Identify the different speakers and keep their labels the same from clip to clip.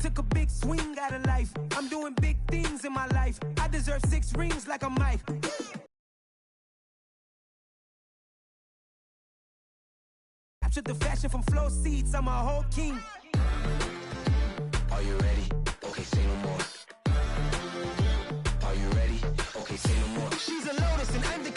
Speaker 1: took a big swing out of life. I'm doing big things in my life. I deserve 6 rings like a Mike. Captured the fashion from floor seats. I'm a whole king.
Speaker 2: Are you ready? Okay, say no more. Are you ready? Okay, say no more.
Speaker 1: She's a lotus and I'm the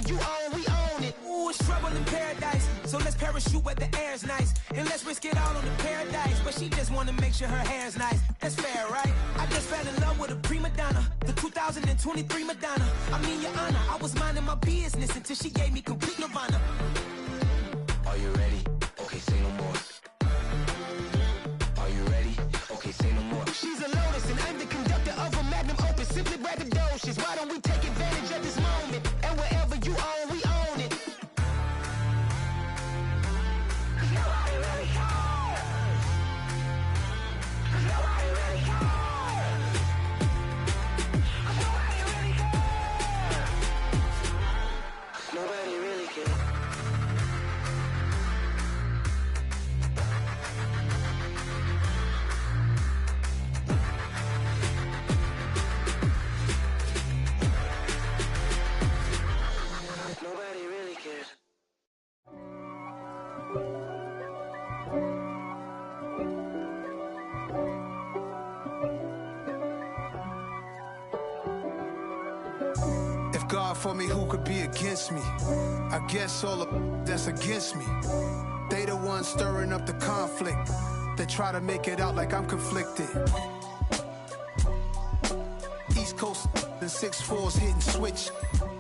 Speaker 1: you own, we own it. Ooh, it's trouble in paradise. So let's parachute where the air's nice. And let's risk it all on the paradise. But she just wanna make sure her hair's nice. That's fair, right? I just fell in love with a prima donna. The 2023 Madonna. I mean, your honor, I was minding my business until she gave me complete nirvana.
Speaker 2: Are you ready? Okay, say no more. Are you ready? Okay, say no more.
Speaker 1: She's a lotus and I'm the conductor of a magnum opus. Simply braggadocious. Why don't we take advantage of this moment? And wherever you own, we own it. Nobody really cares. Nobody really cares. Nobody really cares.
Speaker 2: Nobody really cares. Nobody really cares.
Speaker 3: If God for me, who could be against me? I guess all of that's against me. They the ones stirring up the conflict. They try to make it out like I'm conflicted. East Coast and 6'4's hitting switch.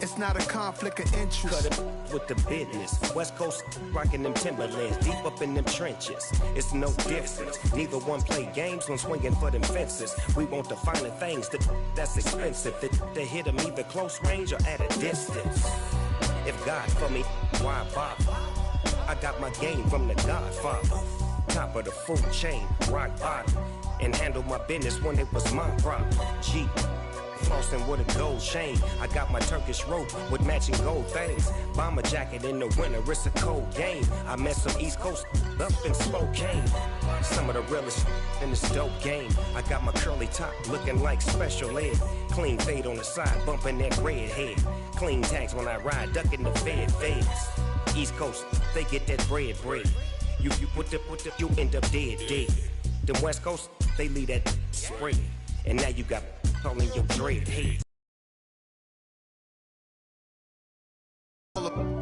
Speaker 3: It's not a conflict of interest.
Speaker 4: Cut it with the business. West Coast rocking them Timberlands, deep up in them trenches. It's no difference. Neither one play games when swinging for them fences. We want the finer things that's expensive. That hit them either close range or at a distance. If God for me, why bother? I got my game from the Godfather. Top of the food chain, rock bottom. And handle my business when it was my problem. G. Flossing with a gold chain. I got my Turkish rope with matching gold things. Bomber jacket in the winter, it's a cold game. I met some East Coast up in Spokane. Some of the realest in this dope game. I got my curly top looking like special ed. Clean fade on the side, bumping that red head. Clean tags when I ride, ducking the feds. East Coast, they get that bread. You put the, you end up dead. Then West Coast, they leave that spread. And now you got all in your dread head.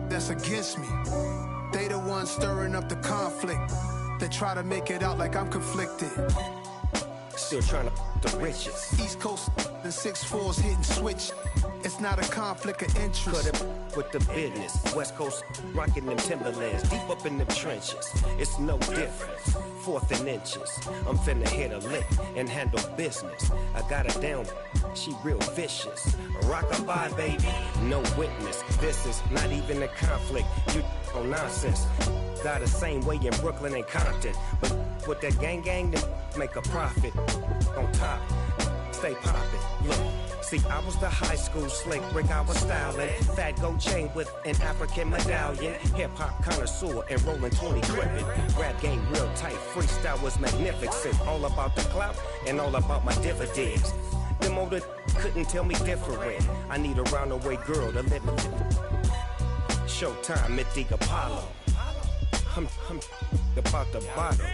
Speaker 3: That's against me. They the ones stirring up the conflict. They try to make it out like I'm conflicted.
Speaker 4: Still trying to the riches.
Speaker 3: East Coast and 6'4's hitting switch. It's not a conflict of interest.
Speaker 4: Cut it with the business. West Coast rocking them Timberlands, deep up in them trenches. It's no difference. 4th and inches. I'm finna hit a lick and handle business. I got her down, she real vicious. Rock-a-bye, baby, no witness. This is not even a conflict. You on nonsense. Got the same way in Brooklyn and Compton. But with that gang, then make a profit. On top, stay poppin'. Look. See, I was the high school slick brick, I was styling. Fat gold chain with an African medallion. Hip-hop connoisseur and rolling 20 gripping. Rap game real tight, freestyle was magnificent. All about the clout and all about my dividends. Them older couldn't tell me different. I need a roundaway girl to live it. Showtime at the Apollo. I'm about the bottom.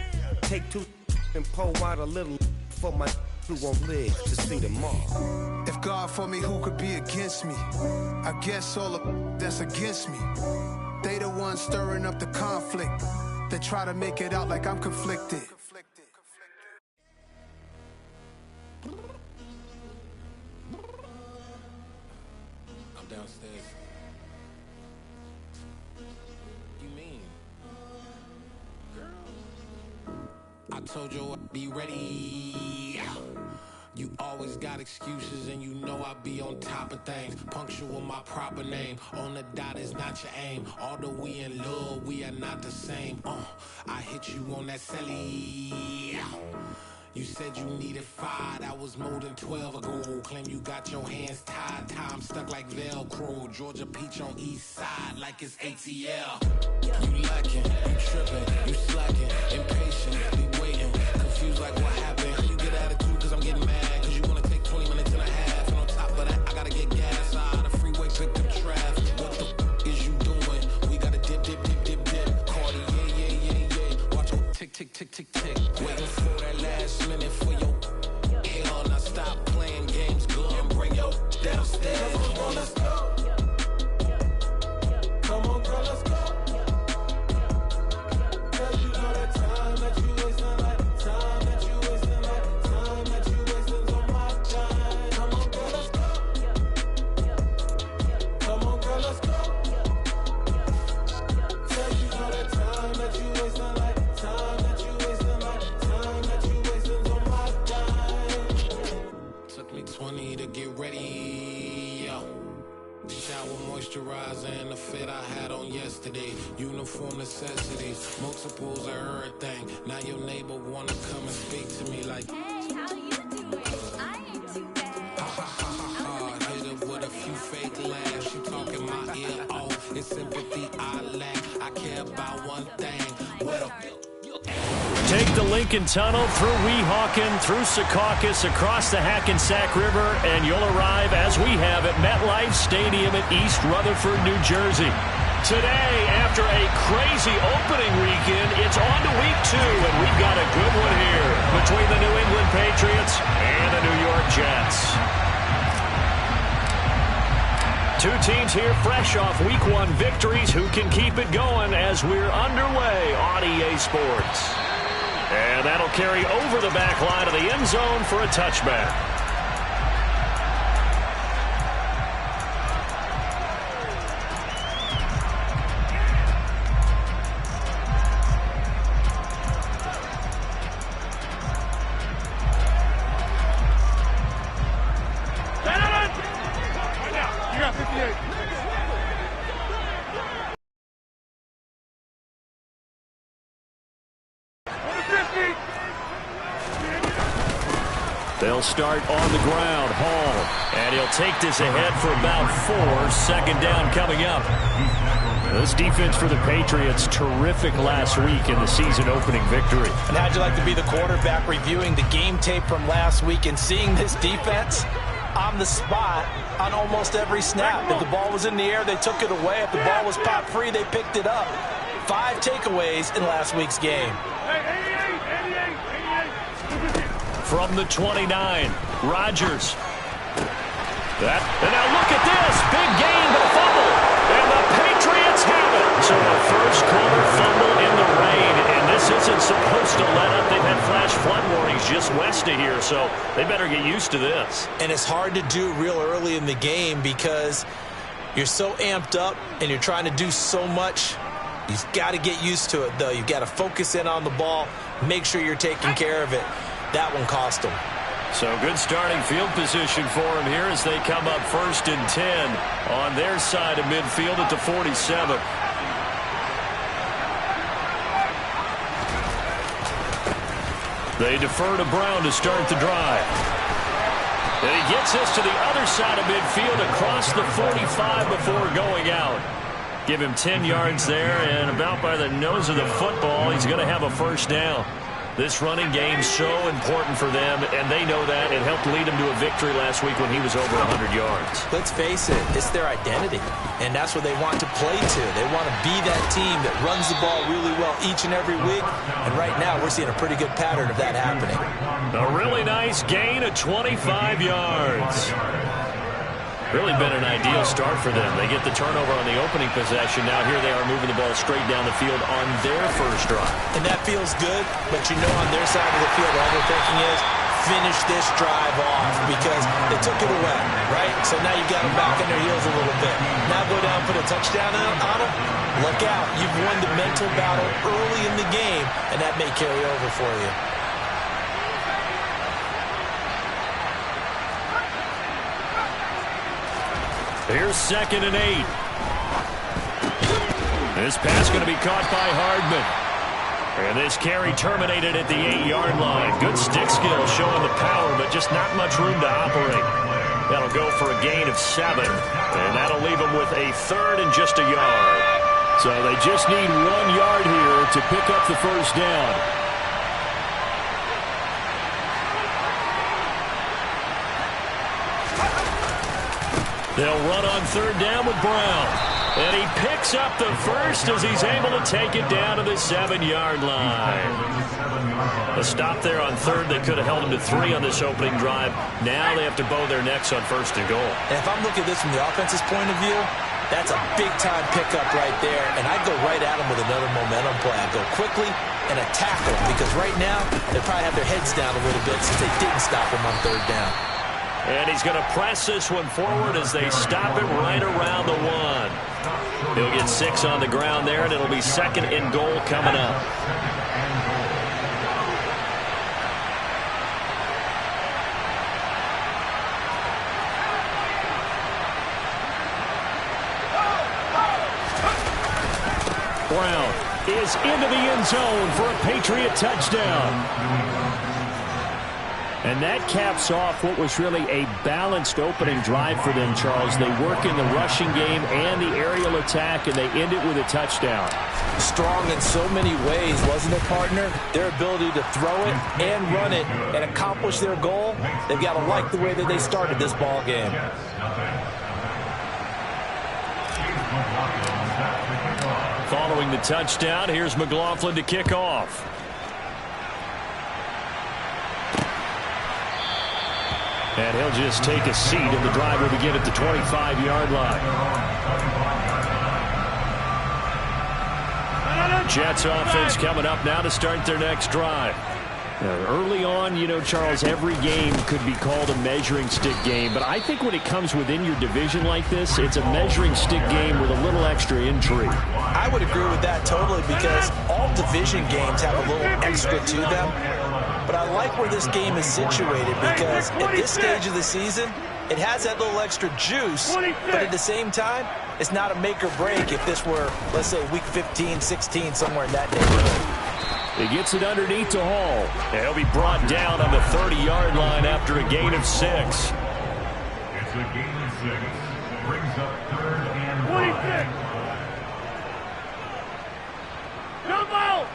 Speaker 4: Take 2 and pull out a little for my who won't live to see tomorrow.
Speaker 3: If God for me, who could be against me? I guess all of that's against me. They the ones stirring up the conflict. They try to make it out like I'm conflicted.
Speaker 5: I'm downstairs. You mean? Girl, I told you I'd be ready. You always got excuses and you know I be on top of things. Punctual my proper name. On the dot is not your aim. Although we in love, we are not the same. I hit you on that celly. You said you needed 5, that was more than 12 ago. Claim you got your hands tied, time stopped. stuck like Velcro. Georgia Peach on east side like it's ATL. You lacking, you tripping, you slacking, impatient, be waiting, confused like what happened. How you get attitude cause I'm getting mad, cause you wanna take 20 minutes and a half. And on top of that, I gotta get gas out of the freeway, pick up traffic. What the is you doing? We gotta dip, dip, dip, dip, dip. Cardi, yeah. Watch your tick, tick, tick, tick, tick. Waiting for that last minute for your hell. Now stop playing games, go and bring your downstairs. Come on, let's go. Come on, girl, let's go. Cause you know that time that you wasting, like time that you wasting, like time that you wasting's on my time. Come on, girl, let's go. Come on, girl, let's go. Cause you know that time that you wasting, like time that you wasting, like time that you wasting's on my time. Took me 20 to get ready, yo. Shower moisturizer and the fit I had on yesterday. Uniform necessities, multiples of everything. Now your neighbor wanna come and speak to me like,
Speaker 6: Hey, how you doing? I ain't too bad.
Speaker 5: hit her with a few fake laughs. She talking my ear off. It's sympathy I lack. I care about one thing. What a
Speaker 7: Take the Lincoln Tunnel through Weehawken, through Secaucus, across the Hackensack River, and you'll arrive, as we have, at MetLife Stadium in East Rutherford, New Jersey. Today, after a crazy opening weekend, it's on to week 2, and we've got a good one here between the New England Patriots and the New York Jets. Two teams here fresh off week 1 victories. Who can keep it going as we're underway on EA Sports? And that'll carry over the back line of the end zone for a touchback.
Speaker 8: You got 58.
Speaker 7: They'll start on the ground. Hall. And he'll take this ahead for about 4. Second down coming up. This defense for the Patriots, terrific last week in the season opening victory.
Speaker 9: And how'd you like to be the quarterback reviewing the game tape from last week and seeing this defense on the spot on almost every snap? If the ball was in the air, they took it away. If the ball was popped free, they picked it up. 5 takeaways in last week's game.
Speaker 7: From the 29, Rodgers. And now look at this. Big gain, but a fumble. And the Patriots have it. So a first quarter fumble in the rain. And this isn't supposed to let up. They've had flash flood warnings just west of here, so they better get used to this.
Speaker 9: And it's hard to do real early in the game because you're so amped up and you're trying to do so much. You've got to get used to it, though. You've got to focus in on the ball, make sure you're taking care of it. That one cost them.
Speaker 7: So good starting field position for them here as they come up 1st and 10 on their side of midfield at the 47. They defer to Brown to start the drive. And he gets this to the other side of midfield across the 45 before going out. Give him 10 yards there, and about by the nose of the football, he's going to have a first down. This running game's so important for them, and they know that. It helped lead them to a victory last week when he was over 100 yards.
Speaker 9: Let's face it, it's their identity, and that's what they want to play to. They want to be that team that runs the ball really well each and every week, and right now we're seeing a pretty good pattern of that happening.
Speaker 7: A really nice gain of 25 yards. Really been an ideal start for them. They get the turnover on the opening possession. Now here they are moving the ball straight down the field on their first drive.
Speaker 9: And that feels good, but you know on their side of the field all they're thinking is finish this drive off because they took it away, right? So now you've got them back on their heels a little bit. Now go down, put a touchdown on them. Look out. You've won the mental battle early in the game, and that may carry over for you.
Speaker 7: Here's 2nd and 8. This pass going to be caught by Hardman. And this carry terminated at the 8-yard line. Good stick skill showing the power, but just not much room to operate. That'll go for a gain of 7. And that'll leave them with a third and just a yard. So they just need 1 yard here to pick up the first down. They'll run on third down with Brown. And he picks up the first as he's able to take it down to the 7-yard line. A stop there on third. They could have held him to 3 on this opening drive. Now they have to bow their necks on first and goal.
Speaker 9: And if I'm looking at this from the offense's point of view, that's a big-time pickup right there. And I'd go right at him with another momentum play. I'd go quickly and attack him because right now they probably have their heads down a little bit since they didn't stop him on third down.
Speaker 7: And he's going to press this one forward as they stop it right around the 1. He'll get 6 on the ground there, and it'll be second and goal coming up. Brown is into the end zone for a Patriot touchdown. And that caps off what was really a balanced opening drive for them, Charles. They work in the rushing game and the aerial attack, and they end it with a touchdown.
Speaker 9: Strong in so many ways, wasn't it, partner? Their ability to throw it and run it and accomplish their goal, they've got to like the way that they started this ball game.
Speaker 7: Following the touchdown, here's McLaughlin to kick off. And he'll just take a seat, and the drive will begin at the 25-yard line. Jets offense coming up now to start their next drive. Early on, you know, Charles, every game could be called a measuring stick game. But I think when it comes within your division like this, it's a measuring stick game with a little extra intrigue.
Speaker 9: I would agree with that totally because all division games have a little extra to them. But I like where this game is situated because at this stage of the season, it has that little extra juice, but at the same time, it's not a make or break if this were, let's say, week 15, 16, somewhere in that neighborhood.
Speaker 7: He gets it underneath to Hall. And he'll be brought down on the 30-yard line after a gain of 6.
Speaker 8: It's a gain of 6. Brings up third and 26. Jump out!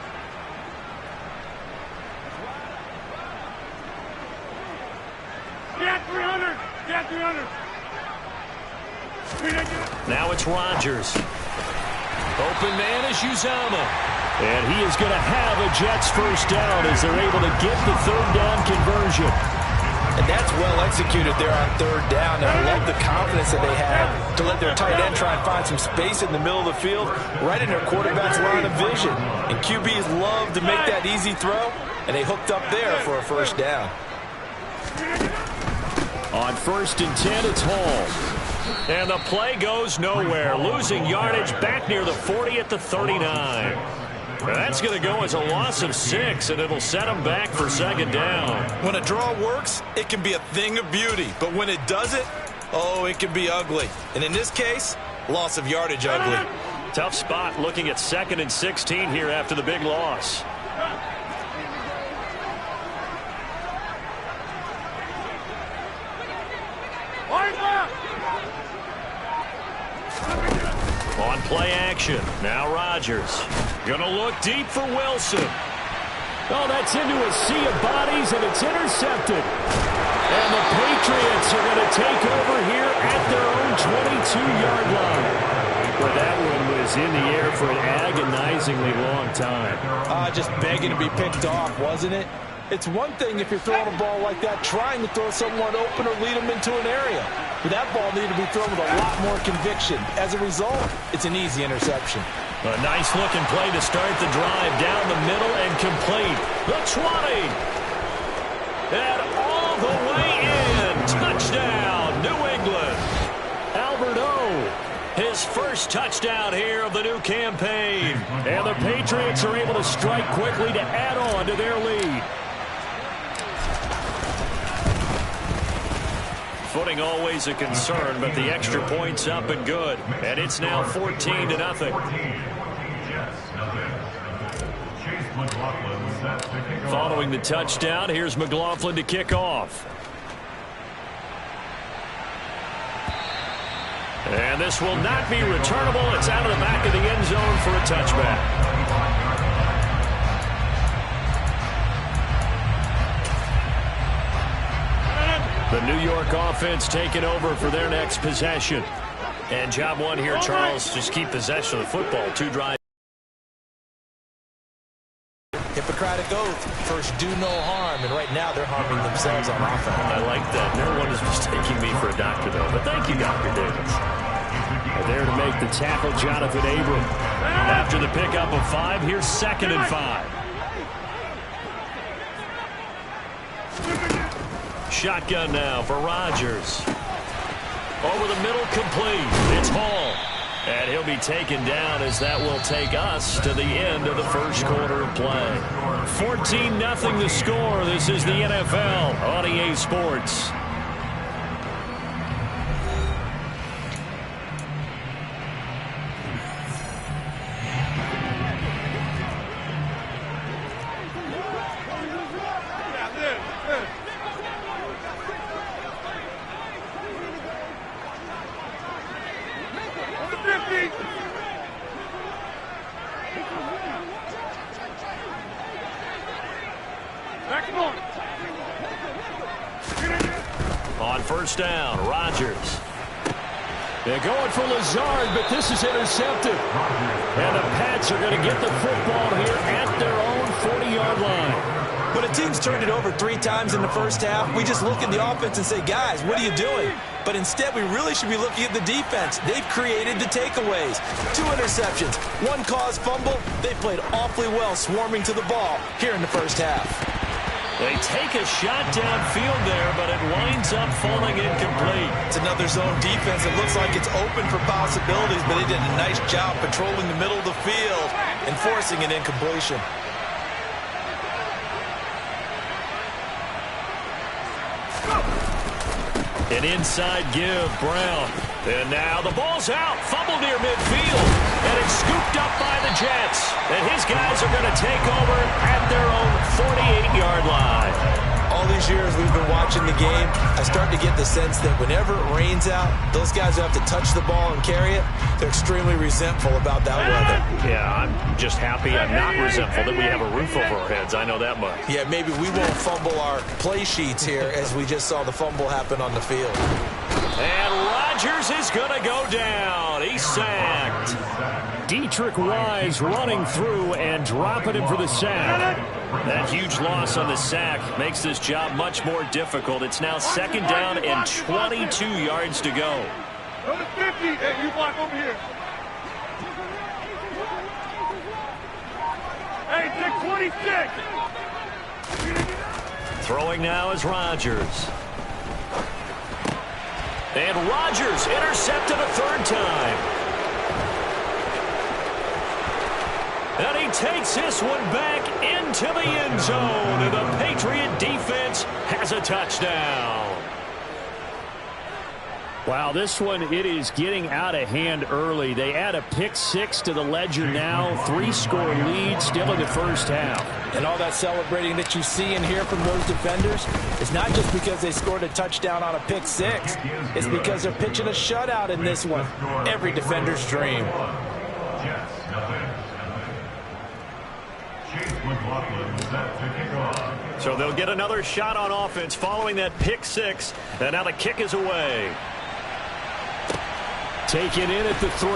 Speaker 8: Get 300! Get 300!
Speaker 7: Now it's Rodgers. Open man is Uzama. And he is going to have a Jets first down as they're able to get the third down conversion.
Speaker 9: And that's well executed there on third down. And I love the confidence that they had to let their tight end try and find some space in the middle of the field, right in their quarterback's line of vision. And QBs love to make that easy throw, and they hooked up there for a first down.
Speaker 7: On 1st and 10, it's Hall. And the play goes nowhere, losing yardage back near the 40 at the 39. That's going to go as a loss of 6, and it'll set them back for second down.
Speaker 9: When a draw works, it can be a thing of beauty. But when it doesn't, oh, it can be ugly. And in this case, loss of yardage ugly.
Speaker 7: Tough spot looking at 2nd and 16 here after the big loss. On play action, now Rodgers. Gonna look deep for Wilson. Oh, that's into a sea of bodies, and it's intercepted. And the Patriots are going to take over here at their own 22-yard line. Well, that one was in the air for an agonizingly long time.
Speaker 9: Just begging to be picked off, wasn't it? It's one thing if you're throwing a ball like that, trying to throw someone open or lead them into an area. But that ball needed to be thrown with a lot more conviction. As a result, it's an easy interception.
Speaker 7: A nice-looking play to start the drive down the middle and complete. The 20. And all the way in. Touchdown, New England. Albert O, his first touchdown here of the new campaign. And the Patriots are able to strike quickly to add on to their lead. Footing always a concern, but the extra point's up and good. And it's now 14-0.
Speaker 8: Following
Speaker 7: the touchdown, here's McLaughlin to kick off. And this will not be returnable. It's out of the back of the end zone for a touchback. The New York offense taking over for their next possession. And job one here, Charles, just keep possession of the football. 2 drives.
Speaker 9: Hippocratic oath, first do no harm, and right now they're harming themselves on offense.
Speaker 7: I like that. No one is mistaking me for a doctor, though. But thank you, Dr. Davis. There to make the tackle, Jonathan Abram. After the pickup of 5, here's 2nd and 5. Shotgun now for Rodgers. Over the middle, complete. It's Hall. And he'll be taken down as that will take us to the end of the first quarter of play. 14-0 the score. This is the NFL on EA Sports. On first down, Rodgers. They're going for Lazard, but this is intercepted. And the Pats are going to get the football here at their own 40-yard line.
Speaker 9: When a team's turned it over 3 times in the first half, we just look at the offense and say, guys, what are you doing? But instead, we really should be looking at the defense. They've created the takeaways. 2 interceptions, 1 caused fumble. They played awfully well swarming to the ball here in the first half.
Speaker 7: They take a shot downfield there, but it winds up falling incomplete.
Speaker 9: It's another zone defense. It looks like it's open for possibilities, but they did a nice job patrolling the middle of the field and forcing an incompletion.
Speaker 7: An inside give, Brown. And now the ball's out. Fumble near midfield. And it's scooped up by the Jets. And his guys are going to take over at their own 48-yard line.
Speaker 9: All these years we've been watching the game, I start to get the sense that whenever it rains out, those guys who have to touch the ball and carry it, they're extremely resentful about that weather.
Speaker 7: Yeah, I'm just happy I'm not resentful that we have a roof over our heads. I know that much.
Speaker 9: Yeah, maybe we won't fumble our play sheets here as we just saw the fumble happen on the field.
Speaker 7: And Rodgers is going to go down. He's sacked. Dietrich Wise running through and dropping him for the sack. That huge loss on the sack makes this job much more difficult. It's now 2nd down and 22 yards to go.
Speaker 8: Number 50, hey, you block over here. Hey, take 26.
Speaker 7: Throwing now is Rodgers. And Rodgers intercepted a 3rd time. And he takes this one back into the end zone. And the Patriot defense has a touchdown. Wow, this one, it is getting out of hand early. They add a pick 6 to the ledger now. 3-score lead still in the first half.
Speaker 9: And all that celebrating that you see and hear from those defenders is not just because they scored a touchdown on a pick 6. It's because they're pitching a shutout in this one. Every defender's dream.
Speaker 7: So they'll get another shot on offense following that pick 6. And now the kick is away. Taken in at the 3.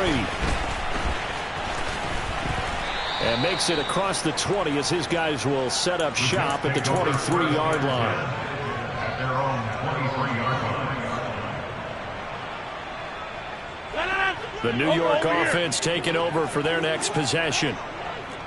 Speaker 7: And makes it across the 20 as his guys will set up shop at the 23-yard line.
Speaker 8: At their own 23-yard line.
Speaker 7: The New York offense taking over for their next possession.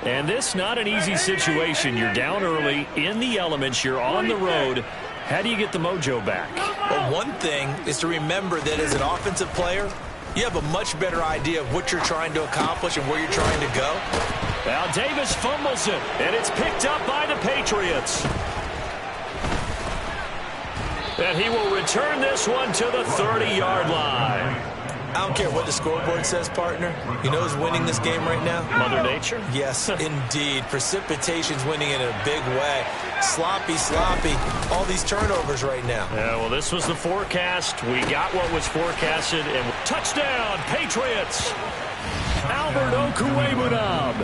Speaker 7: And this not an easy situation. You're down early, in the elements, you're on the road. How do you get the mojo back?
Speaker 9: Well, one thing is to remember that as an offensive player, you have a much better idea of what you're trying to accomplish and where you're trying to go.
Speaker 7: Now Davis fumbles it, and it's picked up by the Patriots. And he will return this one to the 30-yard line.
Speaker 9: I don't don't care what the scoreboard says, partner. You know who's winning this game right now?
Speaker 7: Mother Nature?
Speaker 9: Yes, indeed. Precipitation's winning in a big way. Sloppy, all these turnovers right now.
Speaker 7: Yeah, well, this was the forecast. We got what was forecasted, and touchdown, Patriots! Albert Okwuegbunam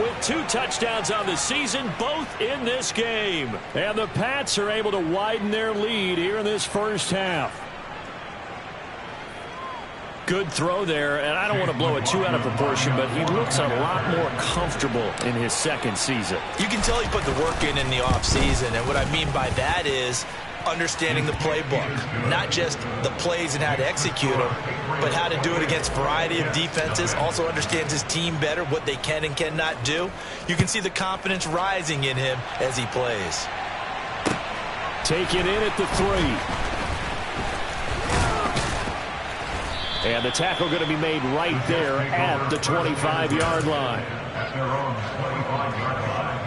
Speaker 7: with 2 touchdowns on the season, both in this game. And the Pats are able to widen their lead here in this first half. Good throw there, and I don't want to blow it too out of proportion, but he looks a lot more comfortable in his second season.
Speaker 9: You can tell he put the work in the offseason, and what I mean by that is understanding the playbook. Not just the plays and how to execute them, but how to do it against a variety of defenses. Also understands his team better, what they can and cannot do. You can see the confidence rising in him as he plays.
Speaker 7: Taken in at the 3. And the tackle going to be made right there at the 25-yard line.
Speaker 8: At their own 25-yard line.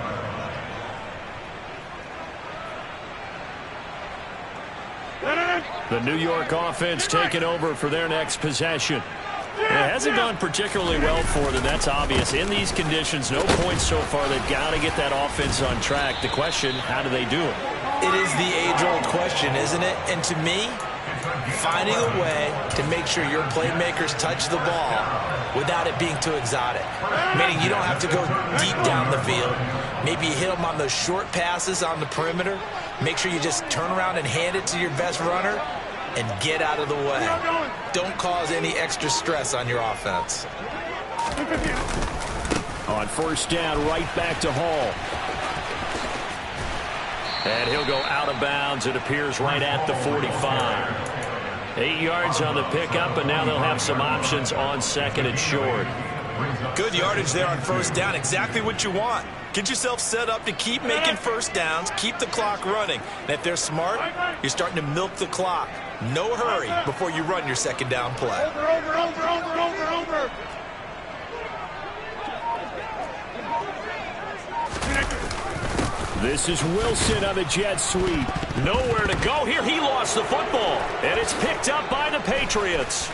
Speaker 7: The New York offense taking over for their next possession. It hasn't gone particularly well for them, that's obvious. In these conditions, no points so far. They've got to get that offense on track. The question, how do they do it?
Speaker 9: It is the age-old question, isn't it? And to me, finding a way to make sure your playmakers touch the ball without it being too exotic. Meaning you don't have to go deep down the field. Maybe you hit them on those short passes on the perimeter. Make sure you just turn around and hand it to your best runner and get out of the way. Don't cause any extra stress on your offense.
Speaker 7: On first down, right back to Hall. And he'll go out of bounds, it appears, right at the 45. 8 yards on the pickup, and now they'll have some options on second and short.
Speaker 9: Good yardage there on first down. Exactly what you want. Get yourself set up to keep making first downs, keep the clock running. And if they're smart, you're starting to milk the clock. No hurry before you run your second down play.
Speaker 8: Over.
Speaker 7: This is Wilson on the jet sweep. Nowhere to go here. He lost the football. And it's picked up by the Patriots.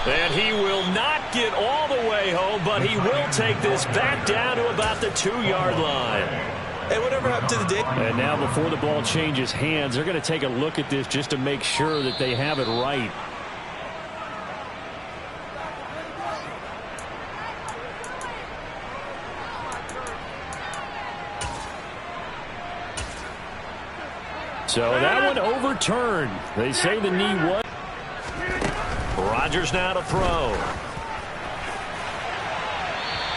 Speaker 7: And he will not get all the way home, but he will take this back down to about the 2-yard line.
Speaker 9: Hey, whatever happened to the day?
Speaker 7: And now before the ball changes hands, they're going to take a look at this just to make sure that they have it right. So that one overturned. They say the knee was. Rodgers now to throw.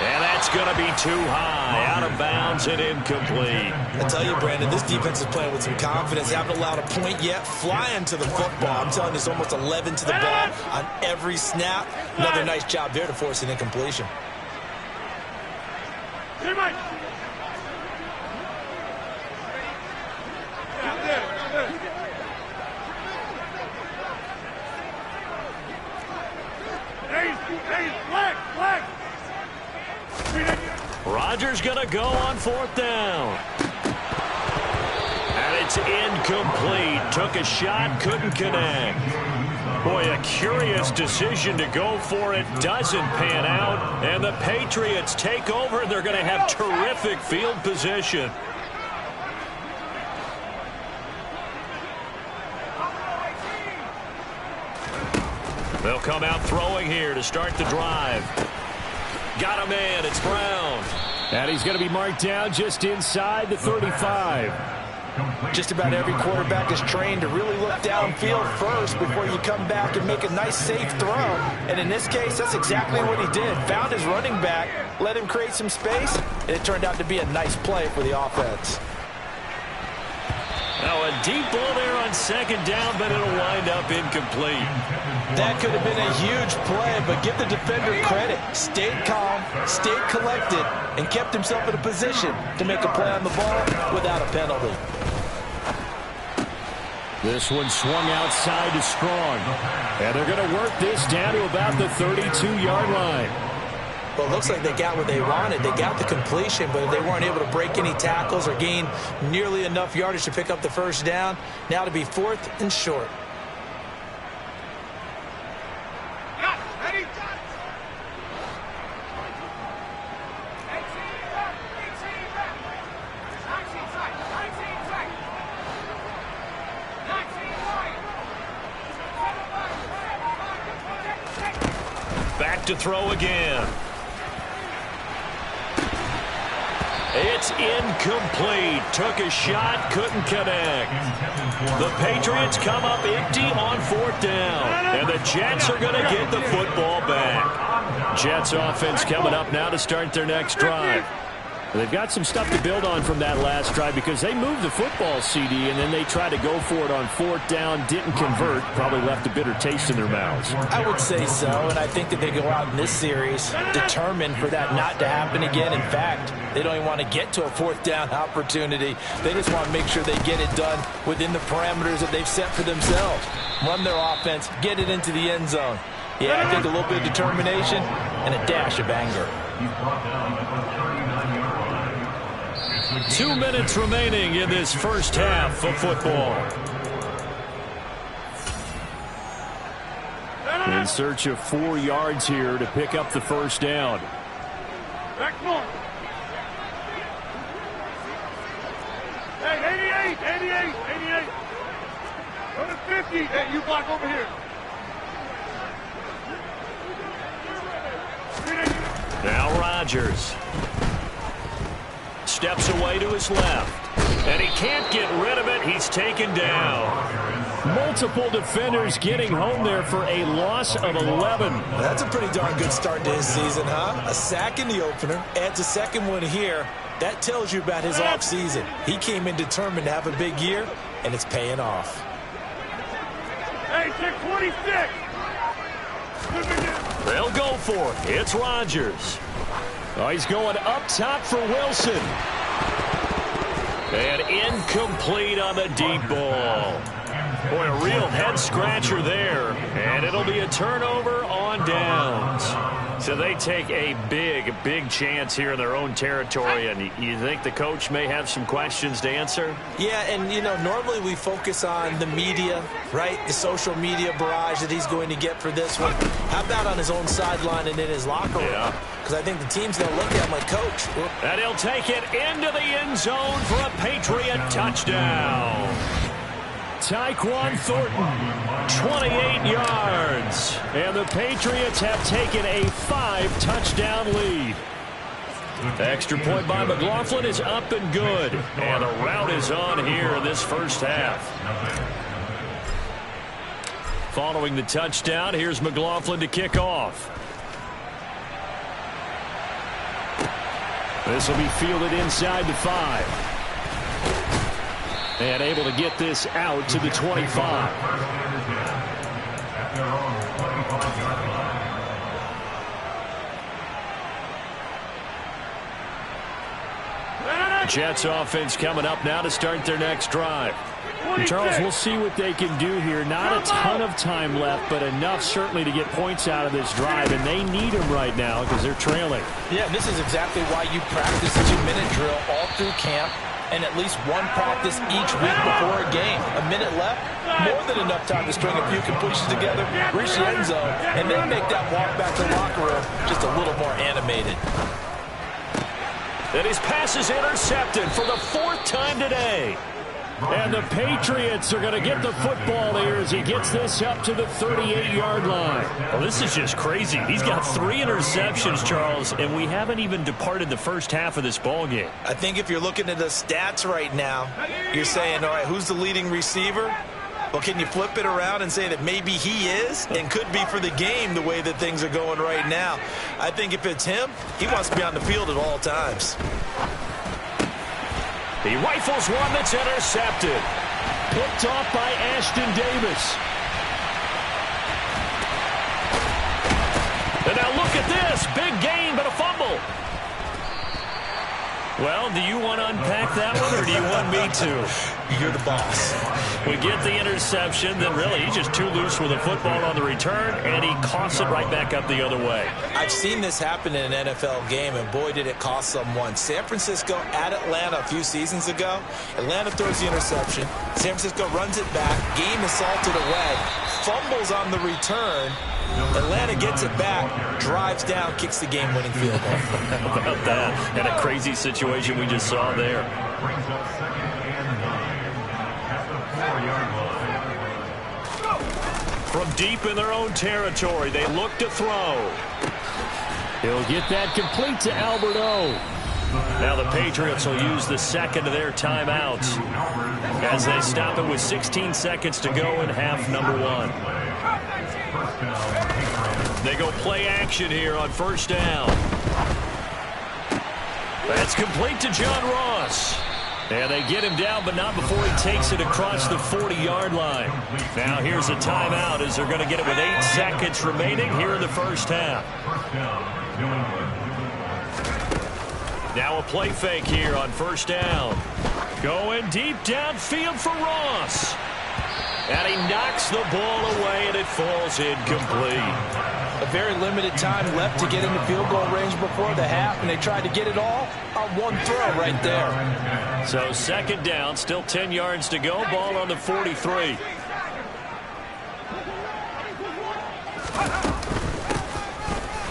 Speaker 7: And that's going to be too high. Out of bounds and incomplete.
Speaker 9: I tell you, Brandon, this defense is playing with some confidence. Haven't allowed a point yet. Flying to the football. I'm telling you, it's almost 11 to the ball on every snap. Another nice job there to force an incompletion.
Speaker 7: Rodgers going to go on fourth down. And it's incomplete. Took a shot, couldn't connect. Boy, a curious decision to go for it. Doesn't pan out. And the Patriots take over, and they're going to have terrific field position. They'll come out throwing here to start the drive. Got a man. It's Brown. And he's going to be marked down just inside the 35.
Speaker 9: Just about every quarterback is trained to really look downfield first before you come back and make a nice, safe throw. And in this case, that's exactly what he did. Found his running back, let him create some space, and it turned out to be a nice play for the offense.
Speaker 7: Now a deep ball there on second down, but it'll wind up incomplete.
Speaker 9: That could have been a huge play, but give the defender credit. Stayed calm, stayed collected, and kept himself in a position to make a play on the ball without a penalty.
Speaker 7: This one swung outside to Strong. And they're going to work this down to about the 32-yard line.
Speaker 9: Well, it looks like they got what they wanted. They got the completion, but they weren't able to break any tackles or gain nearly enough yardage to pick up the first down. Now to be 4th and short.
Speaker 7: Back to throw again. It's incomplete. Took a shot, couldn't connect. The Patriots come up empty on 4th down. And the Jets are going to get the football back. Jets offense coming up now to start their next drive. They've got some stuff to build on from that last drive because they moved the football, CD, and then they tried to go for it on 4th down, didn't convert, probably left a bitter taste in their mouths.
Speaker 9: I would say so, and I think that they go out in this series determined for that not to happen again. In fact, they don't even want to get to a 4th down opportunity. They just want to make sure they get it done within the parameters that they've set for themselves. Run their offense, get it into the end zone. Yeah, I think a little bit of determination and a dash of anger.
Speaker 7: 2 minutes remaining in this first half of football. In search of 4 yards here to pick up the first down.
Speaker 8: Back north. Hey, 88. Go to 50. Hey, you block over here.
Speaker 7: Now Rodgers. Steps away to his left. And he can't get rid of it. He's taken down. Multiple defenders getting home there for a loss of 11.
Speaker 9: That's a pretty darn good start to his season, huh? A sack in the opener, adds a second one here. That tells you about his offseason. He came in determined to have a big year, and it's paying off.
Speaker 8: Hey, 26.
Speaker 7: They'll go for it. It's Rodgers. Oh, he's going up top for Wilson. And incomplete on the deep ball. Boy, a real head-scratcher there. And it'll be a turnover on downs. So they take a big chance here in their own territory. And you think the coach may have some questions to answer?
Speaker 9: Yeah, and, you know, normally we focus on the media, right? The social media barrage that he's going to get for this one. How about on his own sideline and in his locker room?
Speaker 7: Yeah.
Speaker 9: Because I think the team's going to look at him like, Coach.
Speaker 7: And he'll take it into the end zone for a Patriot touchdown. Tyquan Thornton, 28 yards. And the Patriots have taken a 5-touchdown lead. The extra point by McLaughlin is up and good. And the route is on here in this first half. Following the touchdown, here's McLaughlin to kick off. This will be fielded inside the 5. And able to get this out to the 25. Jets offense coming up now to start their next drive. Charles, we'll see what they can do here. Not a ton of time left, but enough certainly to get points out of this drive, and they need them right now because they're trailing.
Speaker 9: Yeah, this is exactly why you practice the 2-minute drill all through camp and at least one practice each week before a game. A minute left, more than enough time to string a few completions together, reach the end zone, and then make that walk back to the locker room just a little more animated.
Speaker 7: And his pass is intercepted for the 4th time today. And the Patriots are going to get the football here as he gets this up to the 38-yard line. Well, this is just crazy. He's got 3 interceptions, Charles, and we haven't even departed the first half of this ball game.
Speaker 9: I think if you're looking at the stats right now, you're saying, all right, who's the leading receiver? Well, can you flip it around and say that maybe he is and could be for the game the way that things are going right now? I think if it's him, he wants to be on the field at all times.
Speaker 7: He rifles one that's intercepted. Picked off by Ashton Davis. And now look at this. Big gain, but a fumble. Well, do you want to unpack that one, or do you want me to?
Speaker 9: you're the boss.
Speaker 7: We get the interception, then really he's just too loose with the football on the return, and he coughs it right back up the other way.
Speaker 9: I've seen this happen in an NFL game, and boy, did it cost someone. San Francisco at Atlanta a few seasons ago. Atlanta throws the interception. San Francisco runs it back. Game is salted away. Fumbles on the return. Atlanta gets it back, drives down, kicks the game-winning field goal.
Speaker 7: How about that? And a crazy situation we just saw there.
Speaker 8: Brings up 2nd and 9 at the 4-yard line.
Speaker 7: From deep in their own territory, they look to throw. He'll get that complete to Alberto. Now the Patriots will use the second of their timeouts as they stop it with 16 seconds to go in half number 1. They go play action here on first down. That's complete to John Ross. And they get him down, but not before he takes it across the 40-yard line. Now here's a timeout as they're going to get it with 8 seconds remaining here in the first half. Now a play fake here on first down. Going deep downfield for Ross. And he knocks the ball away, and it falls incomplete.
Speaker 9: A very limited time left to get into field goal range before the half, and they tried to get it all on one throw right there.
Speaker 7: So second down, still 10 yards to go. Ball on the 43.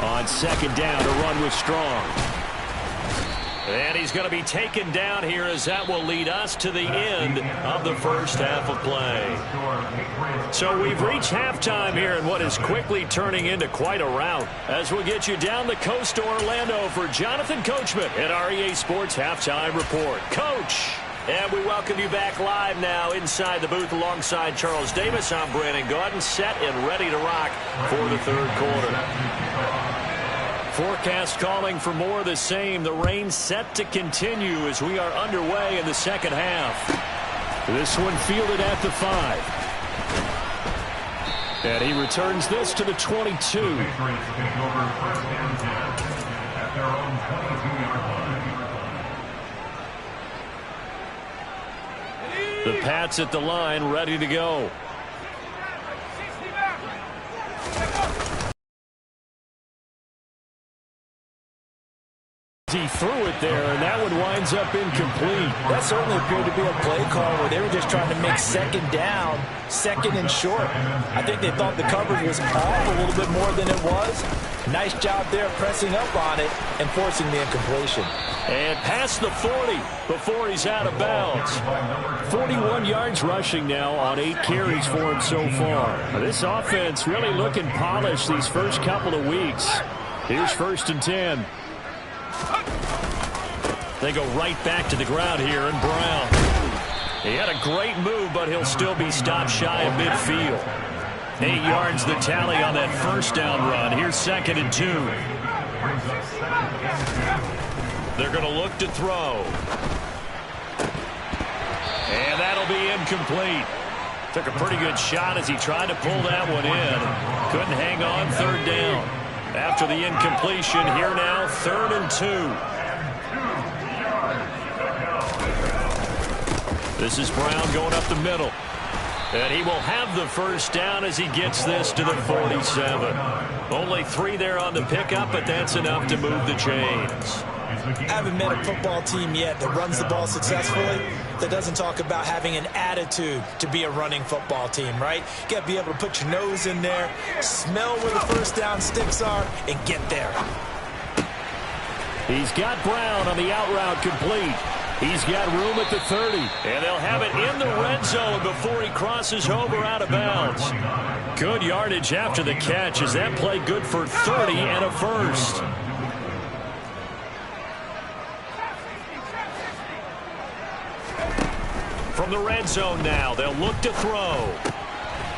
Speaker 7: On second down, a run with Strong. And he's going to be taken down here as that will lead us to the end of the first half of play. So we've reached halftime here in what is quickly turning into quite a rout. As we'll get you down the coast to Orlando for Jonathan Coachman at our EA Sports Halftime Report. Coach! And we welcome you back live now inside the booth alongside Charles Davis. I'm Brandon Gaudin, set and ready to rock for the third quarter. Forecast calling for more of the same. The rain set to continue as we are underway in the second half. This one fielded at the 5. And he returns this to the 22. The Pats at the line, ready to go. He threw it there, and that one winds up incomplete.
Speaker 9: That certainly appeared to be a play call where they were just trying to make second down, second and short. I think they thought the coverage was off a little bit more than it was. Nice job there pressing up on it and forcing the incompletion.
Speaker 7: And past the 40 before he's out of bounds. 41 yards rushing now on 8 carries for him so far. This offense really looking polished these first couple of weeks. Here's 1st and 10. They go right back to the ground here, and Brown. He had a great move, but he'll still be stopped shy of midfield. 8 yards the tally on that first down run. Here's 2nd and 2. They're going to look to throw. And that'll be incomplete. Took a pretty good shot as he tried to pull that one in. Couldn't hang on, 3rd down. After the incompletion, here now, 3rd and 2. This is Brown going up the middle. And he will have the first down as he gets this to the 47. Only 3 there on the pickup, but that's enough to move the chains.
Speaker 9: I haven't met a football team yet that runs the ball successfully that doesn't talk about having an attitude to be a running football team, right? You got to be able to put your nose in there, smell where the first down sticks are, and get there.
Speaker 7: He's got Brown on the out route complete. He's got room at the 30, and they'll have it in the red zone before he crosses over out of bounds. Good yardage after the catch as that play good for 30 and a first. From the red zone now, they'll look to throw.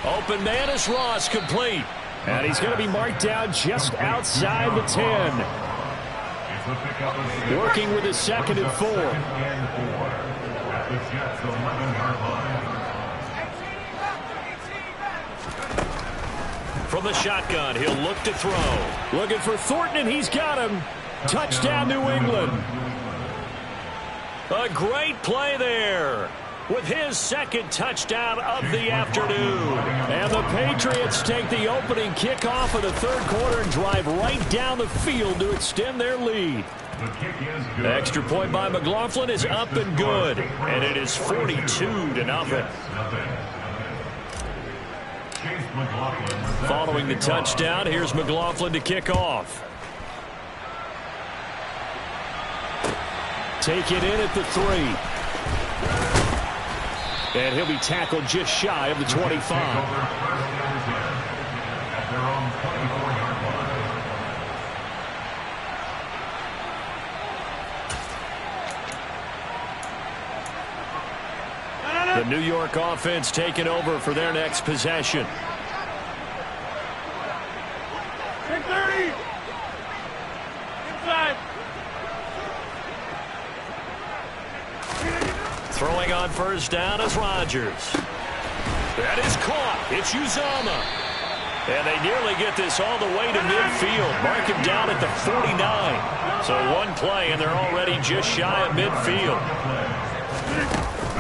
Speaker 7: Open man is Ross, complete. And he's going to be marked down just outside the 10. Working with his 2nd and 4. From the shotgun, he'll look to throw. Looking for Thornton, and he's got him. Touchdown, New England. A great play there. with his second touchdown of the afternoon. And the Patriots take the opening kickoff of the third quarter and drive right down the field to extend their lead. The extra point by McLaughlin is up and good, and it is 42-0. Following the touchdown, here's McLaughlin to kick off. Take it in at the 3. And he'll be tackled just shy of the 25. The New York offense taking over for their next possession.
Speaker 10: 30. Inside.
Speaker 7: Throwing on first down is Rodgers. That is caught. It's Uzama. And they nearly get this all the way to midfield. Mark him down at the 49. So one play, and they're already just shy of midfield.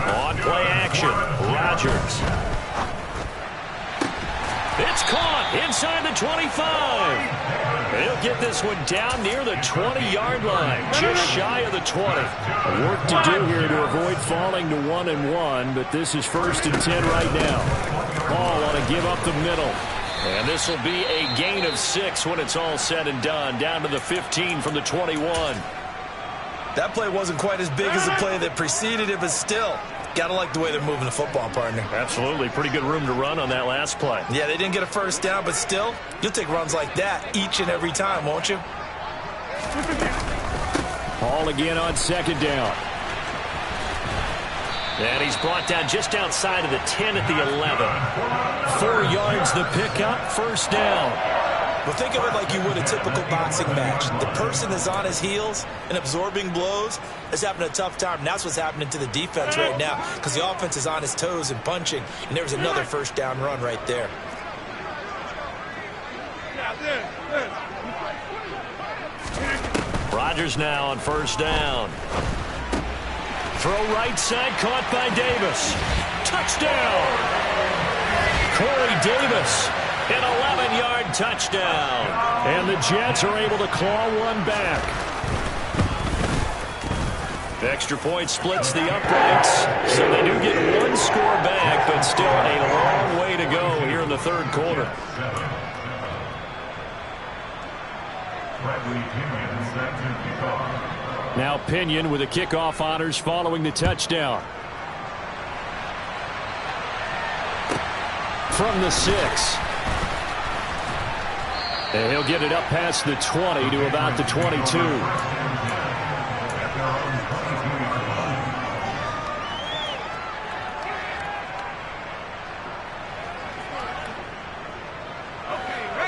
Speaker 7: On play action, Rodgers. It's caught inside the 25. He'll get this one down near the 20-yard line, just shy of the 20. Work to do here to avoid falling to 1-1, but this is 1st and 10 right now. Ball want to give up the middle. And this will be a gain of 6 when it's all said and done, down to the 15 from the 21.
Speaker 9: That play wasn't quite as big as the play that preceded it, but still, gotta like the way they're moving the football, partner.
Speaker 7: Absolutely. Pretty good room to run on that last play.
Speaker 9: Yeah, they didn't get a first down, but still, you'll take runs like that each and every time, won't you?
Speaker 7: Ball again on second down. And he's brought down just outside of the 10 at the 11. 4 yards the pickup, first down.
Speaker 9: Well, think of it like you would a typical boxing match. The person is on his heels and absorbing blows is having a tough time. And that's what's happening to the defense right now, because the offense is on his toes and punching. And there's another first down run right there.
Speaker 7: Rodgers now on first down. Throw right side, caught by Davis. Touchdown! Corey Davis, an 11-yard touchdown. And the Jets are able to claw one back. The extra point splits the uprights, so they do get one score back, but still a long way to go here in the third quarter. Now Pinion with the kickoff honors following the touchdown. From the 6. And he'll get it up past the 20 to about the 22.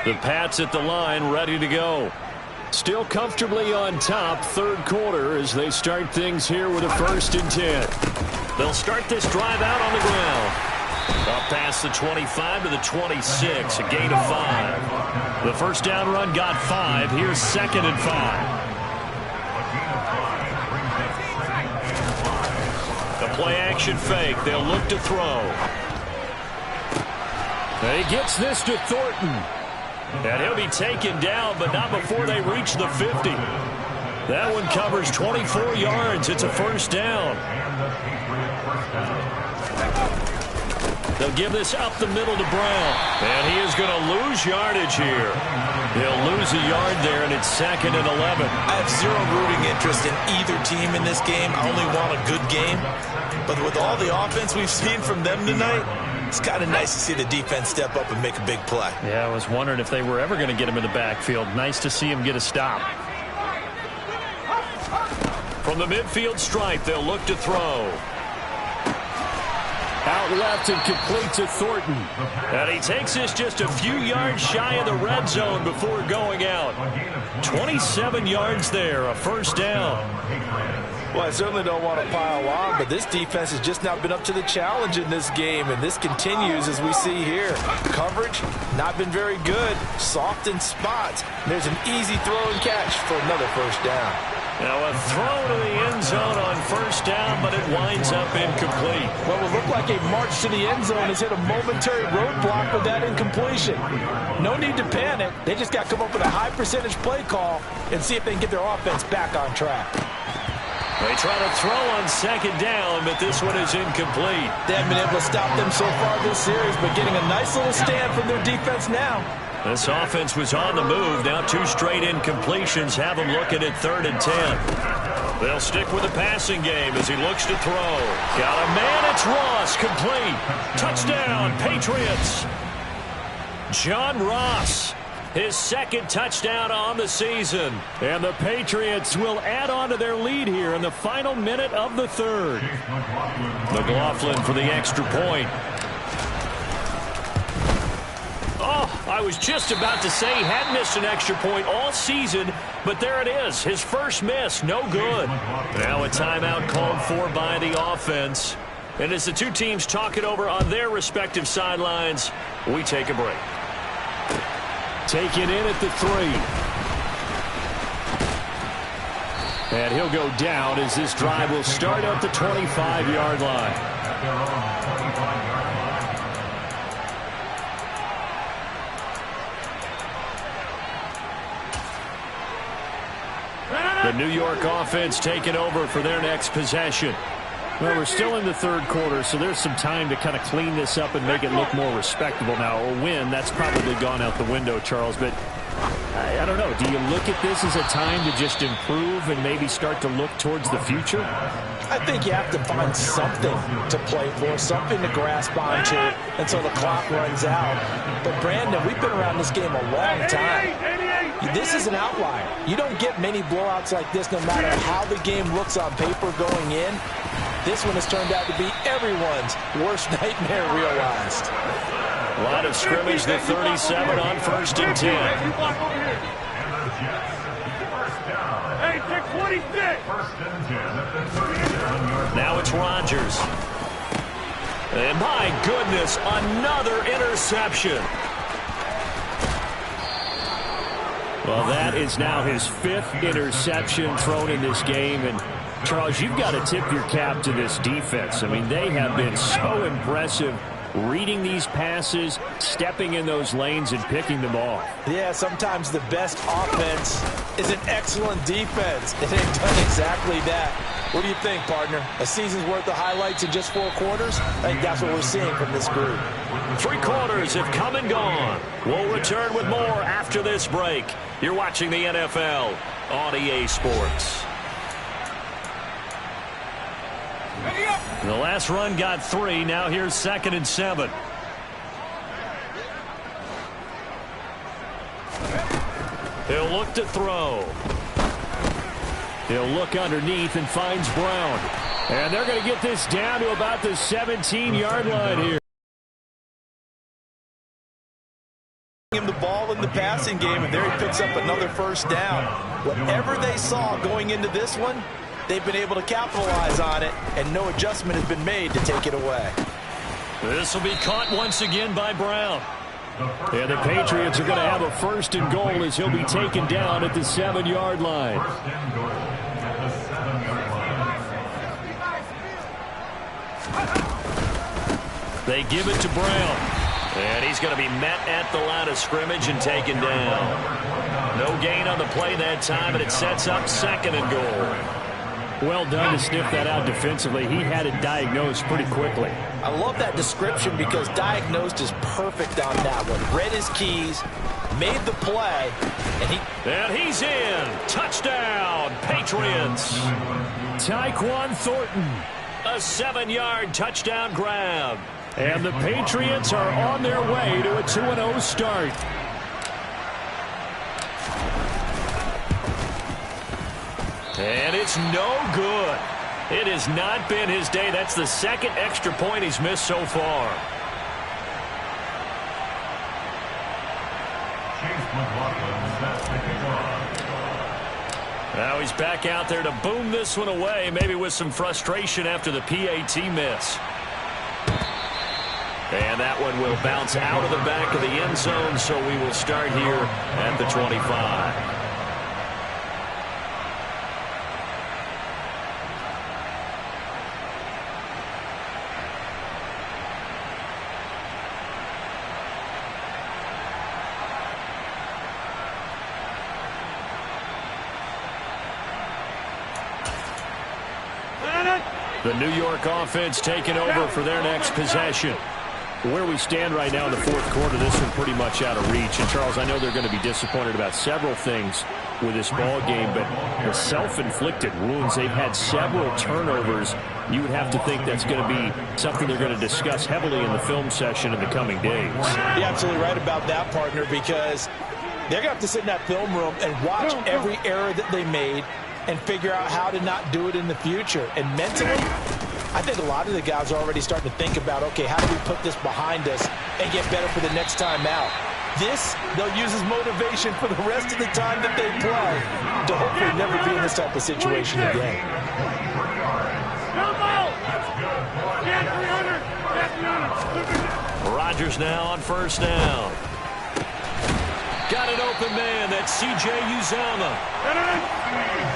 Speaker 7: The Pats at the line, ready to go. Still comfortably on top, third quarter, as they start things here with a 1st and 10. They'll start this drive out on the ground. Up past the 25 to the 26, a gain of 5. The first down run got 5. Here's 2nd and 5. The play action fake. They'll look to throw. And he gets this to Thornton. And he'll be taken down, but not before they reach the 50. That one covers 24 yards. It's a first down. They'll give this up the middle to Brown. And he is going to lose yardage here. He'll lose a yard there, and it's 2nd and 11.
Speaker 9: I have zero rooting interest in either team in this game. I only want a good game. But with all the offense we've seen from them tonight, it's kind of nice to see the defense step up and make a big play.
Speaker 7: Yeah, I was wondering if they were ever going to get him in the backfield. Nice to see him get a stop. From the midfield stripe, they'll look to throw. Out left and complete to Thornton. And he takes this just a few yards shy of the red zone before going out. 27 yards there, a first down.
Speaker 9: Well, I certainly don't want to pile on, but this defense has just not been up to the challenge in this game, and this continues as we see here. Coverage, not been very good. Soft in spots. There's an easy throw and catch for another first down.
Speaker 7: Now a throw to the end zone on first down, but it winds up incomplete.
Speaker 9: Well, it looked like a march to the end zone has hit a momentary roadblock with that incompletion. No need to panic. They just got to come up with a high percentage play call and see if they can get their offense back on track.
Speaker 7: They try to throw on second down, but this one is incomplete.
Speaker 9: They haven't been able to stop them so far this series, but getting a nice little stand from their defense now.
Speaker 7: This offense was on the move. Now 2 straight incompletions have them looking at 3rd and 10. They'll stick with the passing game as he looks to throw. Got a man. It's Ross. Complete. Touchdown, Patriots. John Ross, his 2nd touchdown on the season. And the Patriots will add on to their lead here in the final minute of the 3rd. McLaughlin for the extra point. Oh, I was just about to say he hadn't missed an extra point all season, but there it is. His first miss, no good. Now a timeout called for by the offense. And as the two teams talk it over on their respective sidelines, we take a break. Taken in at the 3. And he'll go down as this drive will start at the 25-yard line. The New York offense taking over for their next possession.
Speaker 11: Well, we're still in the 3rd quarter, so there's some time to kind of clean this up and make it look more respectable. Now, a win, that's probably gone out the window, Charles, but I don't know. Do you look at this as a time to just improve and maybe start to look towards the future?
Speaker 9: I think you have to find something to play for, something to grasp onto until the clock runs out. But, Brandon, we've been around this game a long time. This is an outlier. You don't get many blowouts like this no matter how the game looks on paper going in. This one has turned out to be everyone's worst nightmare realized.
Speaker 7: Line of scrimmage, the 37 on 1st and 10.
Speaker 10: Hey, take 26.
Speaker 7: Now it's Rodgers. And my goodness, another interception.
Speaker 11: Well, that is now his 5th interception thrown in this game. And, Charles, you've got to tip your cap to this defense. I mean, they have been so impressive reading these passes, stepping in those lanes, and picking them off.
Speaker 9: Yeah, sometimes the best offense is an excellent defense. And they've done exactly that. What do you think, partner? A season's worth of highlights in just 4 quarters? I think that's what we're seeing from this group.
Speaker 7: 3 quarters have come and gone. We'll return with more after this break. You're watching the NFL on EA Sports. The last run got 3. Now here's 2nd and 7. He'll look to throw. He'll look underneath and finds Brown. And they're going to get this down to about the 17-yard line here.
Speaker 9: Him the ball in the passing game, and there he picks up another first down. Whatever they saw going into this one, they've been able to capitalize on it, and no adjustment has been made to take it away.
Speaker 7: This will be caught once again by Brown. And the Patriots are going to have a 1st and goal as he'll be taken down at the 7-yard line. They give it to Brown. And he's going to be met at the line of scrimmage and taken down. No gain on the play that time, and it sets up 2nd and goal.
Speaker 11: Well done to sniff that out defensively. He had it diagnosed pretty quickly.
Speaker 9: I love that description because diagnosed is perfect on that one. Read his keys, made the play,
Speaker 7: and he's in. Touchdown, Patriots.
Speaker 11: Tyquan Thornton.
Speaker 7: A 7-yard touchdown grab.
Speaker 11: And the Patriots are on their way to a 2-0 start.
Speaker 7: And it's no good. It has not been his day. That's the 2nd extra point he's missed so far. Now he's back out there to boom this one away, maybe with some frustration after the PAT miss. And that one will bounce out of the back of the end zone, so we will start here at the 25. The New York offense taking over for their next possession. Where we stand right now in the fourth quarter, this one pretty much out of reach. And, Charles, I know they're going to be disappointed about several things with this ball game, but the self-inflicted wounds, they've had several turnovers. You would have to think that's going to be something they're going to discuss heavily in the film session in the coming days.
Speaker 9: You're absolutely right about that, partner, because they're going to have to sit in that film room and watch every error that they made and figure out how to not do it in the future. And mentally, I think a lot of the guys are already starting to think about, okay, how do we put this behind us and get better for the next time out? This, they'll use as motivation for the rest of the time that they play to hopefully never be in this type of situation again.
Speaker 7: Rodgers now on first down. Got an open man. That's C.J. Uzomah.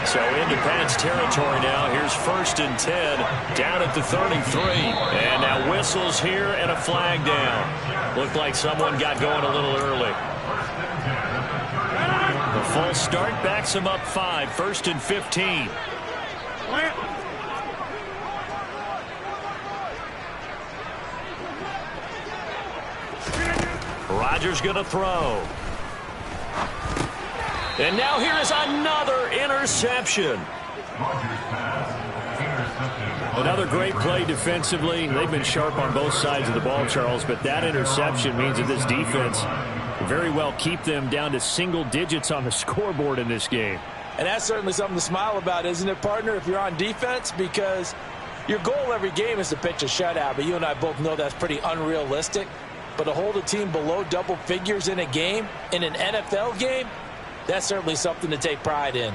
Speaker 7: So into Pats territory now. Here's 1st and 10 down at the 33. And now whistles here and a flag down. Looked like someone got going a little early. The false start backs him up 5. 1st and 15. Rodgers going to throw. And now here is another interception. Another great play defensively. They've been sharp on both sides of the ball, Charles, but that interception means that this defense very well keep them down to single digits on the scoreboard in this game.
Speaker 9: And that's certainly something to smile about, isn't it, partner, if you're on defense? Because your goal every game is to pitch a shutout, but you and I both know that's pretty unrealistic. But to hold a team below double figures in a game, in an NFL game, that's certainly something to take pride in.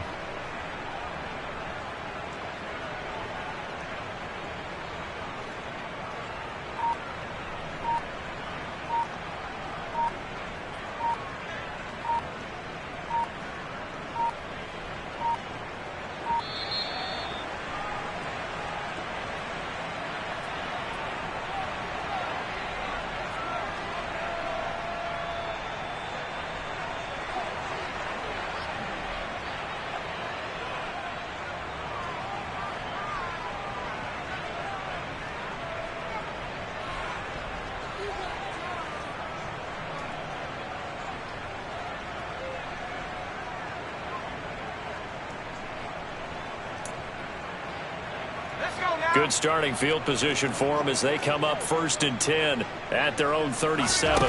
Speaker 7: Good starting field position for them as they come up 1st and 10 at their own 37.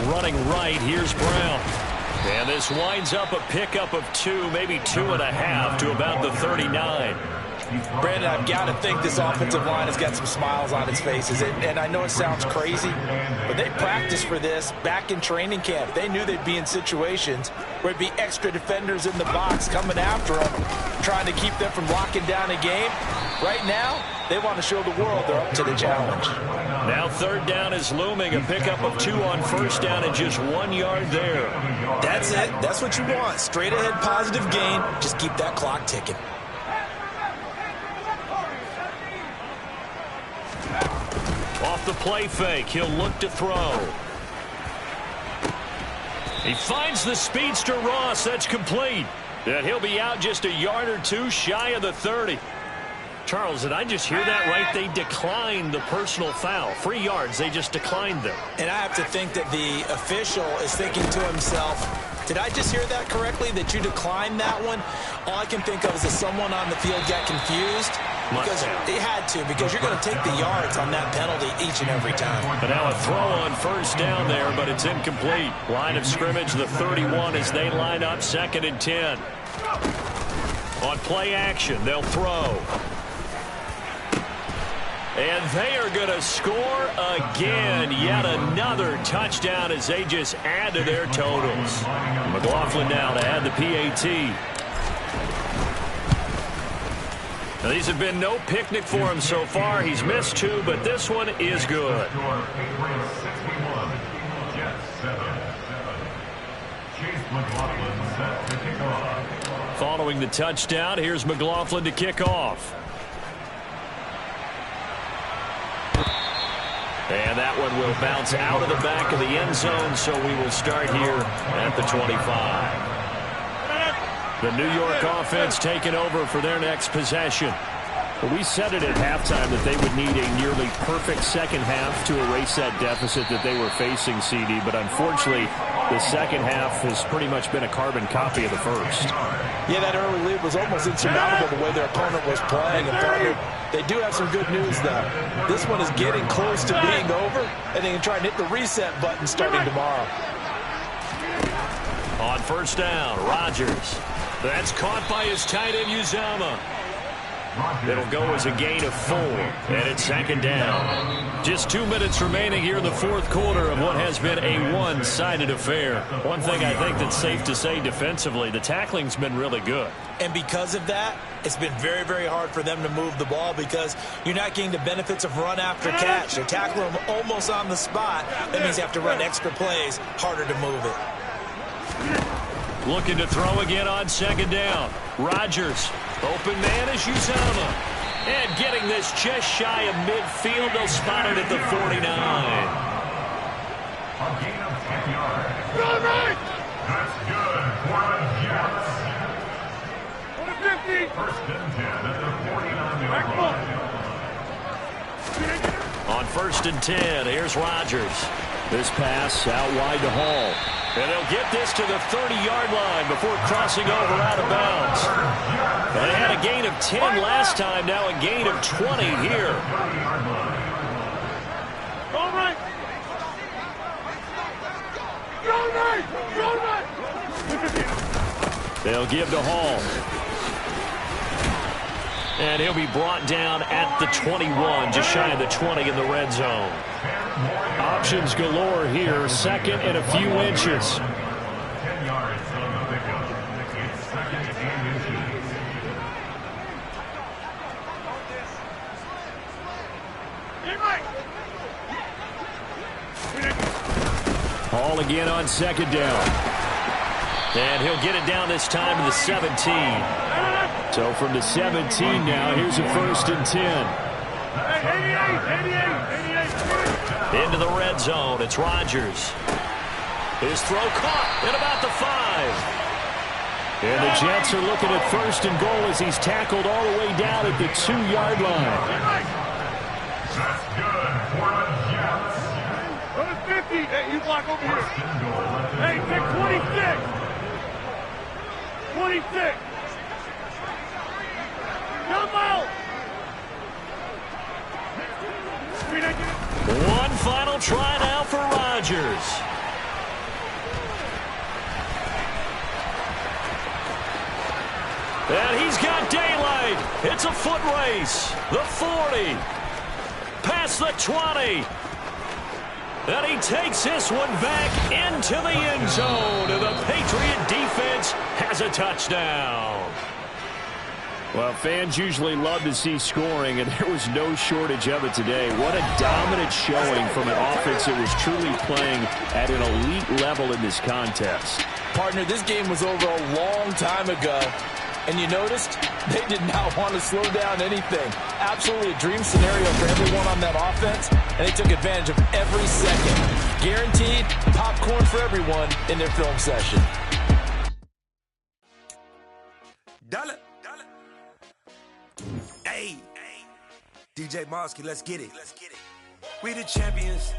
Speaker 7: Running right, here's Brown. And this winds up a pickup of 2, maybe 2.5 to about the 39.
Speaker 9: Brandon, I've got to think this offensive line has got some smiles on its faces. And I know it sounds crazy, but they practiced for this back in training camp. They knew they'd be in situations where it'd be extra defenders in the box coming after them, trying to keep them from locking down a game. Right now, they want to show the world they're up to the challenge.
Speaker 7: Now 3rd down is looming. A pickup of 2 on 1st down and just 1 yard there.
Speaker 9: That's it. That's what you want. Straight ahead positive gain. Just keep that clock ticking.
Speaker 7: Off the play fake, he'll look to throw. He finds the speedster Ross. That's complete. And he'll be out just a yard or 2 shy of the 30. Charles, did I just hear that right? They declined the personal foul. 3 yards, they just declined them.
Speaker 9: And I have to think that the official is thinking to himself, did I just hear that correctly, that you declined that one? All I can think of is that someone on the field got confused. Because he had to, because you're going to take the yards on that penalty each and every time.
Speaker 7: But now a throw on 1st down there, but it's incomplete. Line of scrimmage, the 31 as they line up 2nd and 10. On play action, they'll throw. And they are going to score again. Yet another touchdown as they just add to their totals. McLaughlin now to add the PAT. Now, these have been no picnic for him so far. He's missed 2, but this one is good. Following the touchdown, here's McLaughlin to kick off. And that one will bounce out of the back of the end zone, so we will start here at the 25. The New York offense taking over for their next possession.
Speaker 11: Well, we said it at halftime that they would need a nearly perfect second half to erase that deficit that they were facing, CD. But unfortunately, the second half has pretty much been a carbon copy of the first.
Speaker 9: Yeah, that early lead was almost insurmountable the way their opponent was playing. And partner, they do have some good news, though. This one is getting close to being over, and they can try and hit the reset button starting tomorrow.
Speaker 7: On first down, Rodgers. That's caught by his tight end, Uzama. It'll go as a gain of 4, and it's second down. Just 2 minutes remaining here in the fourth quarter of what has been a one-sided affair. One thing I think that's safe to say defensively, the tackling's been really good.
Speaker 9: And because of that, it's been very, very hard for them to move the ball because you're not getting the benefits of run after catch. They're tackling them almost on the spot. That means you have to run extra plays, harder to move it.
Speaker 7: Looking to throw again on second down. Rodgers, open man is Uzama. And getting this just shy of midfield, they'll spot it at the 49.
Speaker 8: A gain of 10 yards. That's good for the Jets.
Speaker 10: 50.
Speaker 8: First and 10 at the 49-yard line.
Speaker 7: On first and 10, here's Rodgers.
Speaker 11: This pass out wide to Hall.
Speaker 7: And they'll get this to the 30-yard line before crossing over out of bounds. They had a gain of 10 last time, now a gain of 20 here.
Speaker 10: All right.
Speaker 7: They'll give to Hall. And he'll be brought down at the 21, just shy of the 20 in the red zone.
Speaker 11: Options galore here, second and a few inches.
Speaker 8: 10 yards on the pickup. It's second and inches.
Speaker 11: Hall again on second down.
Speaker 7: And he'll get it down this time to the 17.
Speaker 11: So from the 17 now, here's a first and 10.
Speaker 10: 88.
Speaker 7: Into the red zone, it's Rodgers. His throw caught at about the 5.
Speaker 11: And the Jets are looking at first and goal as he's tackled all the way down at the 2-yard line.
Speaker 8: That's good for the Jets.
Speaker 10: Go to 50. Hey, you block over here. Hey, pick 26. 26. Come out.
Speaker 7: One final try now for Rodgers. And he's got daylight. It's a foot race. The 40. Past the 20. And he takes this one back into the end zone. And the Patriot defense has a touchdown.
Speaker 11: Well, fans usually love to see scoring, and there was no shortage of it today. What a dominant showing from an offense that was truly playing at an elite level in this contest.
Speaker 9: Partner, this game was over a long time ago, and you noticed they did not want to slow down anything. Absolutely a dream scenario for everyone on that offense, and they took advantage of every second. Guaranteed popcorn for everyone in their film session.
Speaker 1: Hey, DJ Mosky, let's get it. We the champions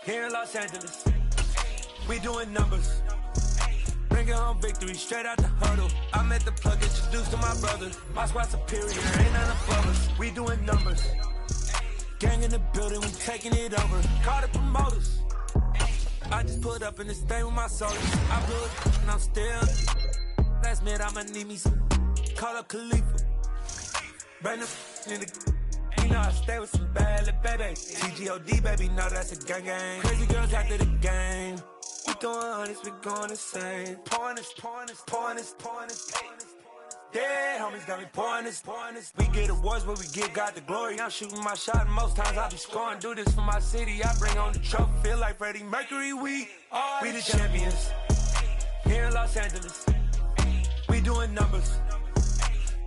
Speaker 1: here in Los Angeles. We doing numbers. Bringing home victory straight out the huddle. I'm at the plug, introduced to my brother. My squad superior, ain't none above us. We doing numbers. Gang in the building, we taking it over. Call the promoters. I just put up in this thing with my soldiers. I'm good, and I'm still. Last minute, I'ma need me some. Call up Khalifa. Brand new in the. You know I stay with some bad little baby. TGOD, baby, know that's a gang gang. Crazy girls after the game. We throwing hundreds, we going insane. Pouring this. Yeah, homies got me pouring this. We get awards, but we give God the glory. I'm shooting my shot, and most times I be scoring. Do this for my city, I bring on the trophy. Feel like Freddie Mercury, we the champions. Here in Los Angeles, we doing numbers.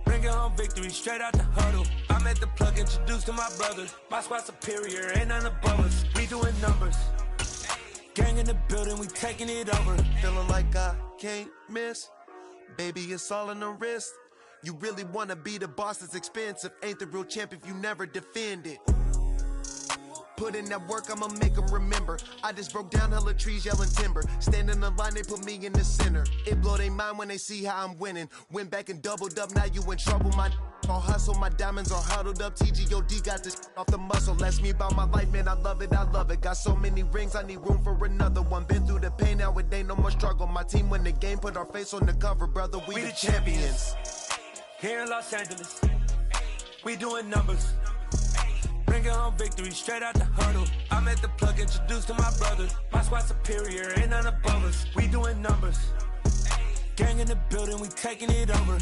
Speaker 1: Bringing home victory straight out the huddle. I'm at the plug, introduced to my brother. My squad superior, ain't none above us. We doing numbers. Gang in the building, we taking it over.
Speaker 12: Feeling like I can't miss. Baby, it's all in the wrist. You really wanna be the boss, it's expensive. Ain't the real champ if you never defend it. Put in that work, I'ma make them remember. I just broke down hella trees, yelling timber. Stand in the line, they put me in the center. It blow their mind when they see how I'm winning. Went back and doubled up, now you in trouble. My all hustle, my diamonds are huddled up. TGOD got this off the muscle. That's me about my life, man, I love it, I love it. Got so many rings, I need room for another one. Been through the pain, now it ain't no more struggle. My team win the game, put our face on the cover, brother. We the champions.
Speaker 1: Here in Los Angeles, we doing numbers. Bringing home victory straight out the huddle. I'm at the plug, introduced to my brothers. My squad superior, ain't none above us. We doing numbers. Gang in the building, we taking it over.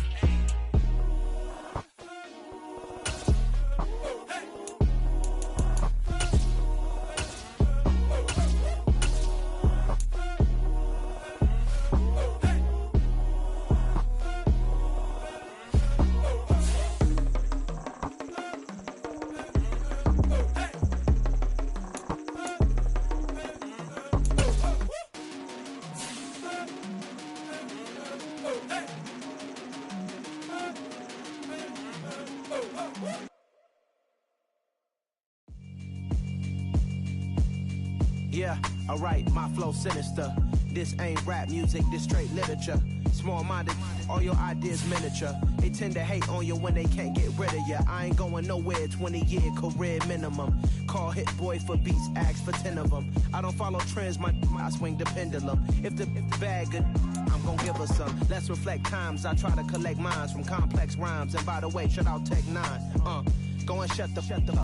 Speaker 13: Yeah, alright, my flow sinister. This ain't rap music, this straight literature. Small-minded, all your ideas miniature. They tend to hate on you when they can't get rid of you. I ain't going nowhere, 20-year career minimum. Call Hit Boy for beats, ask for 10 of them. I don't follow trends, I swing the pendulum. If the bag good, I'm gon' give her some. Let's reflect times, I try to collect minds from complex rhymes. And by the way, shout out Tech 9. Go and shut the